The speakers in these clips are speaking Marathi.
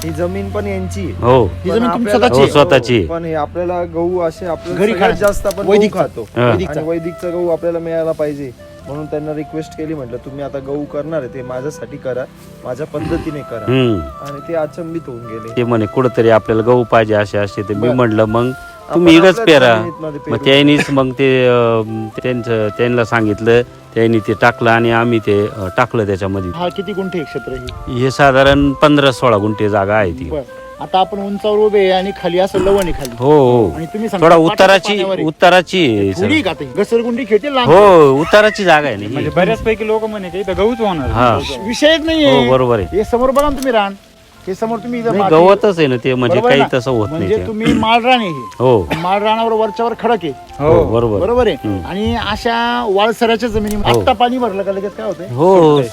ही जमीन पण यांची आहे. हो ही जमीन तुमची आपल्याला- स्वतःची आहे? स्वतःची. पण हे आपल्याला गहू असे आपल्याला घरी सगळ्यात खायचं. जास्त आपण गहू वैदिकचा. खातो हा. वैदिकचा. आणि वैदिकचा गहू आपल्याला मिळायला पाहिजे म्हणून त्यांना रिक्वेस्ट केली, म्हटलं तुम्ही आता गहू करणार आहे ते माझ्यासाठी करा, माझ्या पद्धतीने करा. आणि ते अचंबित होऊन गेले. ते म्हणे कुठंतरी आपल्याला गहू पाहिजे असे ते मी बरं. म्हणलं मग तुम्ही आपण इडच आपल्याच पेरा. जमिनीतमध्ये मग पेरू. त्यांनीच मग ते त्यांना सांगितलं, त्यांनी ते टाकलं आणि आम्ही ते टाकलं त्याच्यामध्ये. हा किती गुंठे क्षेत्र आहे? हे साधारण 15-16 गुंठे जागा आहे ती. बर, आता आपण उंचावर उभे आहे आणि खाली असं लवण आहे खाली. हो हो आणि तुम्ही सांगता थोडा पाटाच्या पाण्यावर आहे. उताराची आहे थोडी सर. का ते घसरगुंडी खेळते लहान. हो उताराची जागा आहे ना म्हणजे ही. बऱ्याचपैकी लोक म्हणे की इथं गहूच होणार. हा विषयच नाहीये. हो बरोबर आहे. हे समोर बघा ना तुम्ही रान, हे समोर तुम्ही इथं नाही, माती- गवतच आहे ना ते, म्हणजे बरोबर काही ना? तसं होत नाही म्हणजे ते. तुम्ही माळ रान आहे हे. हो माळ रानावर वरच्यावर खडक आहे. हो बरोबर. बरोबर आहे. आणि अशा वाळसराच्या जमिनीमध्ये हो. आता पाणी भरलं का लगेच काय होतंय? हो मी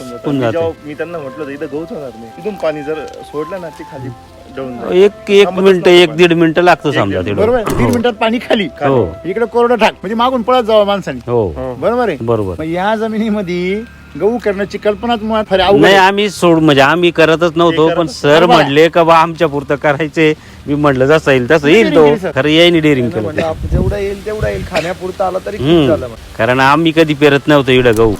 मी त्यांना म्हटलं होतं, इथं गहूच होणार नाही, तिथून पाणी जर सोडलं ना ते खाली डळून जाईल. एक मिनिट 1-1.5 मिनिट लागतं समजा ते. बरोबर आहे. 1.5 मिनिटात पाणी खाली, हो इकडे कोरडं टाक, म्हणजे मागून पळत जावं माणसाने. हो बरोबर आहे. बरोबर. मग या जमिनीमध्ये गहू करण्याची कल्पनाच मुळात फार अवघड नाही आहे. आम्ही म्हणजे आम्ही करतच नव्हतो, पण सर बरोबर. म्हणले का बा आमच्या पुरतं करायचे. मी म्हणलं जसं येईल तसं येईल तो. केली, सर. खरं येईन डेअरिंग त्यांना केलं म्हटलं जेवढा येईल तेवढा येईल, खाण्यापुरता आला तरी खूप हम्म. झालं. कारण आम्ही कधी पेरत नव्हतो इकडं गहू.